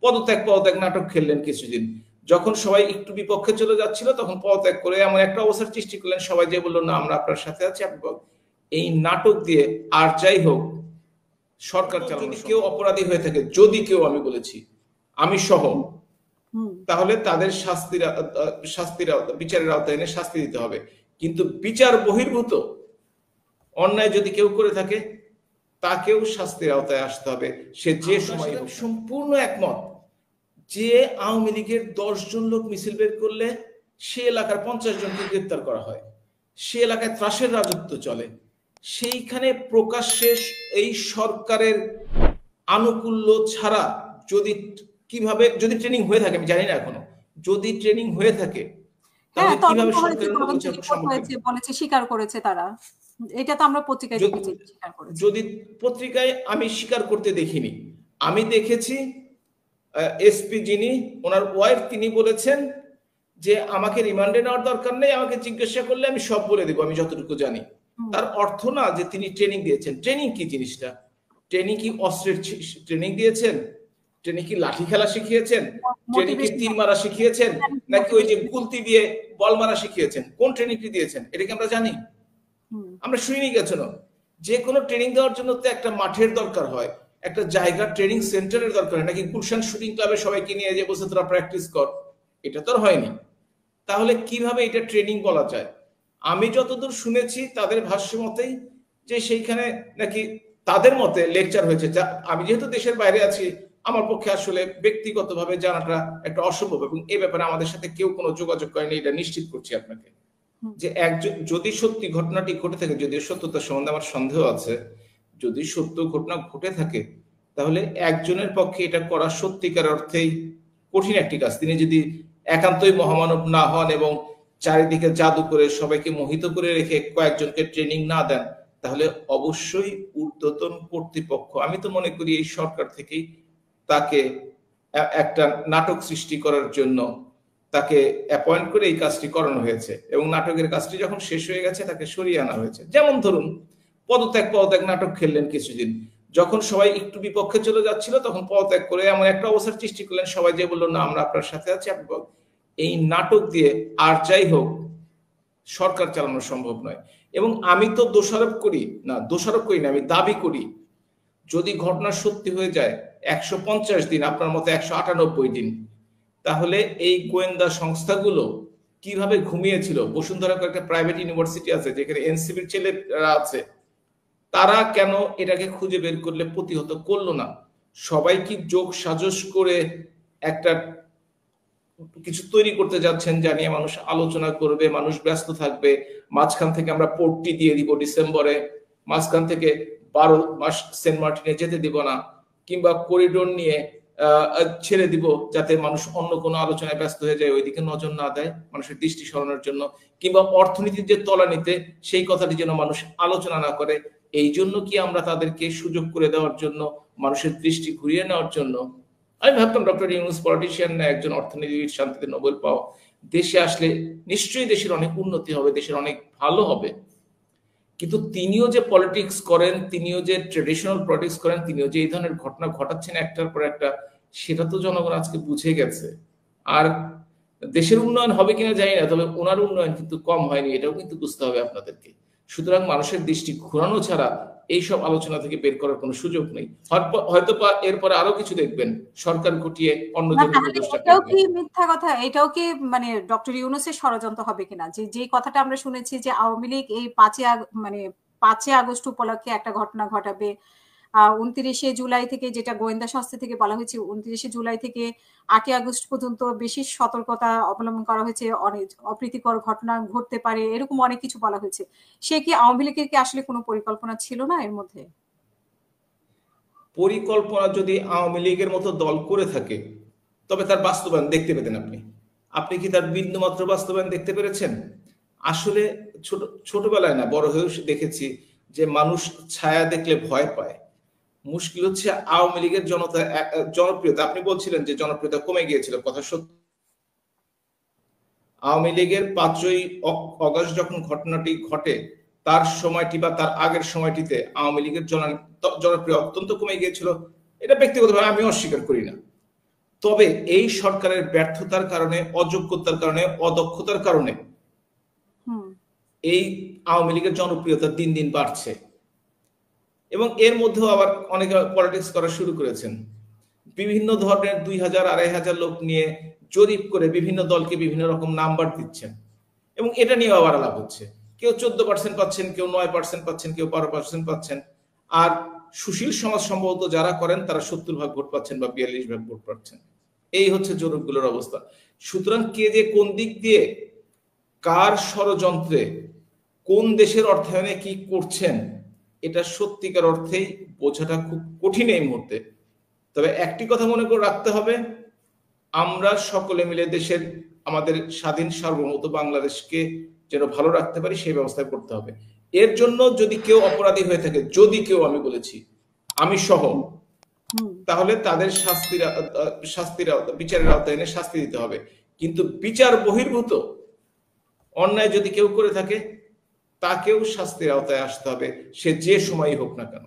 পদত্যাগ নাটক খেললেন কিছুদিন। যখন সবাই একটু বিপক্ষে চলে যাচ্ছিল তখন পদত্যাগ করে এমন একটা অবস্থার সৃষ্টি করলেন, সবাই যে বললো না আমরা আপনার সাথে আছি। এই নাটক দিয়ে আর যাই হোক সরকার চালানো, যদি কেউ অপরাধী হয়ে থাকে, যদি কেউ, আমি বলেছি আমি সহ, তাহলে তাদের বিচারের আওতায় এনে শাস্তি দিতে হবে। কিন্তু বিচার বহির্ভূত অন্যায় যদি কেউ করে থাকে তাকেও শাস্তির আওতায় আসতে হবে, সে যে সময়। সম্পূর্ণ একমত যে আওয়ামী লীগের 10 জন লোক মিছিল বের করলে সে এলাকার 50 জনকে গ্রেপ্তার করা হয়, সে এলাকায় ত্রাসের রাজত্ব চলে, সেইখানে প্রকাশ্যে এই সরকারের আনুকূল্য ছাড়া যদি কিভাবে, যদি ট্রেনিং হয়ে থাকে, আমি জানি না এখনো, যদি ট্রেনিং হয়ে থাকে তাহলে কিভাবে বলেছে স্বীকার করেছে তারা, এটা তো আমরা পত্রিকায় দেখেছি স্বীকার করেছে। যদি পত্রিকায় আমি স্বীকার করতে দেখিনি, আমি দেখেছি এসপি যিনি ওনার ওয়াইফ তিনি বলেছেন যে আমাকে রিমান্ডে নেওয়ার দরকার নেই, আমাকে জিজ্ঞাসা করলে আমি সব বলে দেবো আমি যতটুকু জানি। তার অর্থ না যে তিনি ট্রেনিং দিয়েছেন। ট্রেনিং কি জিনিসটা? ট্রেনিং কি অস্ত্রের ট্রেনিং দিয়েছেন? ট্রেনিং কি লাঠি খেলা শিখিয়েছেন? ট্রেনিং কি তীর মারা শিখিয়েছেন? নাকি ওই যে গুলতি দিয়ে বল মারা শিখিয়েছেন? কোন ট্রেনিংটি দিয়েছেন এটা কি আমরা জানি? আমরা শুনিনি গেছেন। যে কোনো ট্রেনিং দেওয়ার জন্য তো একটা মাঠের দরকার হয়, একটা জায়গা, ট্রেনিং সেন্টারের দরকার হয়, নাকি গুলশান শুটিং ক্লাবে সবাইকে নিয়ে যে বসে তোরা প্র্যাকটিস কর, এটা তো হয়নি। তাহলে কিভাবে এটা ট্রেনিং বলা যায়? আমি যতদূর শুনেছি তাদের ভাষ্য মতেই যে সেইখানে নাকি তাদের মতে লেকচার হয়েছে। আমি যেহেতু দেশের বাইরে আছি আমার পক্ষে আসলে ব্যক্তিগতভাবে জানাটা একটা অসম্ভব, এবং এই ব্যাপারে আমাদের সাথে কেউ কোনো যোগাযোগ করেনি, এটা নিশ্চিত করছি আপনাকে। যে একজন যদি সত্যি ঘটনাটি ঘটে থাকে, যদিও সত্যতার সম্বন্ধে আমার সন্দেহ আছে, যদি সত্য ঘটনা ঘটে থাকে তাহলে একজনের পক্ষে এটা করা সত্যিকার অর্থেই কঠিন একটি কাজ। তিনি যদি একান্তই মহামানব না হন এবং চারিদিকে জাদু করে সবাইকে মোহিত করে রেখে কয়েকজনকে ট্রেনিং না দেন, তাহলে অবশ্যই ঊর্ধ্বতন কর্তৃপক্ষ, আমি তো মনে করি এই সরকার থেকেই তাকে একটা নাটক সৃষ্টি করার জন্য তাকে অ্যাপয়েন্ট করে এই কাজটি করানো হয়েছে, এবং নাটকের কাজটি যখন শেষ হয়ে গেছে তাকে সরিয়ে আনা হয়েছে। যেমন ধরুন পদত্যাগ নাটক খেললেন কিছুদিন, যখন সবাই একটু বিপক্ষে চলে যাচ্ছিল তখন পদত্যাগ করে এমন একটা অবস্থার সৃষ্টি করলেন, সবাই যে বললো না আমরা আপনার সাথে আছি। এই নাটক দিয়ে আর যাই হোক সরকার চালানো সম্ভব নয়। এবং আমি তো দোষারোপ করি না, আমি দাবি করি যদি ঘটনা সত্যি হয়ে যায় 150 দিন, আপনার মতো 198 দিন, তাহলে এই গোয়েন্দা সংস্থাগুলো কিভাবে ঘুমিয়েছিল? বসুন্ধরা একটা প্রাইভেট ইউনিভার্সিটি আছে যেখানে এনসিবির ছেলেরা আছে, তারা কেন এটাকে খুঁজে বের করলে প্রতিহত করলো না? সবাই কি যোগ সাজস করে একটা কিছু তৈরি করতে যাচ্ছেন জানিয়ে মানুষ আলোচনা করবে, মানুষ ব্যস্ত থাকবে, মাঝখান থেকে আমরা পোর্টটি দিয়ে দিব ডিসেম্বরে, মাঝখান থেকে 12 মাস সেন্ট মার্টিনে যেতে দিব না, কিংবা করিডোর নিয়ে ছেড়ে দিব যাতে মানুষ অন্য কোনো আলোচনায় ব্যস্ত হয়ে যায়, ওইদিকে নজর না দেয় মানুষের দৃষ্টি সরানোর জন্য, কিংবা অর্থনীতির যে তলানিতে সেই কথাটি যেন মানুষ আলোচনা না করে। এই জন্য কি আমরা তাদেরকে সুযোগ করে দেওয়ার জন্য, মানুষের দৃষ্টি ঘুরিয়ে নেওয়ার জন্য? আমি ভাবতাম ডক্টর ইউনূস পলিটিশিয়ান না, একজন অর্থনীতিবিদ, শান্তিতে নোবেল পাও, দেশে আসলে নিশ্চয়ই দেশের অনেক উন্নতি হবে, দেশের অনেক ভালো হবে। কিন্তু তিনিও যে পলিটিক্স করেন, তিনিও যে ট্রেডিশনাল পলিটিক্স করেন, তিনিও যে এই ধরনের ঘটনা ঘটাচ্ছেন একটার পর একটা, সেটা তো জনগণ আজকে বুঝে গেছে। আর দেশের উন্নয়ন হবে কিনা জানি না, তবে ওনার উন্নয়ন কিন্তু কম হয়নি, এটাও কিন্তু বুঝতে হবে আপনাদেরকে। সুতরাং মানুষের দৃষ্টি ঘোরানো ছাড়া এইসব আলোচনা থেকে বের করার কোনো সুযোগ নেই। হয়তো এরপরে আরো কিছু দেখবেন সরকার ঘটিয়ে অন্য এটাও কি মিথ্যা কথা? এটাও কি মানে ডক্টর ইউনূসের ষড়যন্ত্র হবে কিনা? যে কথাটা আমরা শুনেছি যে আওয়ামী লীগ এই 5 আগস্ট উপলক্ষে একটা ঘটনা ঘটাবে, 29 জুলাই থেকে, যেটা গোয়েন্দা সংস্থা থেকে বলা হয়েছে 29 জুলাই থেকে 8 আগস্ট পর্যন্ত বেশি সতর্কতা অবলম্বন করা হয়েছে, অনেক অপ্রীতিকর ঘটনা ঘটতে পারে, এরকম অনেক কিছু বলা হয়েছে। সে কি আওয়ামী লীগের কি আসলে কোনো পরিকল্পনা ছিল না এর মধ্যে? পরিকল্পনা যদি আওয়ামী লীগের মতো দল করে থাকে তবে তার বাস্তবায়ন দেখতে পেতেন আপনি কি তার বিন্দুমাত্র বাস্তবায়ন দেখতে পেরেছেন? আসলে ছোটবেলায় না, বড় হয়েও দেখেছি যে মানুষ ছায়া দেখলে ভয় পায়। মুশকিল হচ্ছে আওয়ামী লীগের জনপ্রিয়তা, আপনি বলছিলেন যে জনপ্রিয়তা কমে গিয়েছিল, কথা সত্য। আওয়ামী লীগের 5ই আগস্ট যখন ঘটনাটি ঘটে তার সময়টি বা তার আগের সময়টিতে আওয়ামী লীগের জনপ্রিয়তা অত্যন্ত কমে গিয়েছিল, এটা ব্যক্তিগতভাবে আমি অস্বীকার করি না। তবে এই সরকারের ব্যর্থতার কারণে, অযোগ্যতার কারণে, অদক্ষতার কারণে এই আওয়ামী লীগের জনপ্রিয়তা দিন দিন বাড়ছে। এবং এর মধ্যেও আবার অনেকে পলিটিক্স করা শুরু করেছেন। বিভিন্ন ধরনের 2000, 2500 লোক নিয়ে জরিপ করে বিভিন্ন দলকে বিভিন্ন রকম নাম্বার দিচ্ছেন, এবং এটা নিয়ে আবার আলাপ হচ্ছে। কেউ 14% পাচ্ছেন, কেউ 9% পাচ্ছেন, কেউ 12% পাচ্ছেন। আর সুশীল সমাজ সম্ভবত যারা করেন তারা 70% ভোট পাচ্ছেন বা 42% ভোট পাচ্ছেন। এই হচ্ছে জরিপগুলোর অবস্থা। সুতরাং কে যে কোন দিক দিয়ে কার ষড়যন্ত্রে কোন দেশের অর্থায়নে কি করছেন, এটা সত্যিকার অর্থেই বোঝাটা খুব কঠিন এই মুহূর্তে। তবে একটি কথা মনে করে রাখতে হবে, আমরা সকলে মিলে দেশের, আমাদের স্বাধীন সার্বভৌমত্ব বাংলাদেশকে যেন ভালো রাখতে পারি সেই ব্যবস্থা করতে হবে। এর জন্য যদি কেউ অপরাধী হয়ে থাকে, যদি কেউ, আমি বলেছি আমি সহ, তাহলে তাদের বিচারের আওতায় এনে শাস্তি দিতে হবে। কিন্তু বিচার বহির্ভূত অন্যায় যদি কেউ করে থাকে তাকেও শাস্তির আওতায় আসতে হবে, সে যে সময়ই হোক না কেন।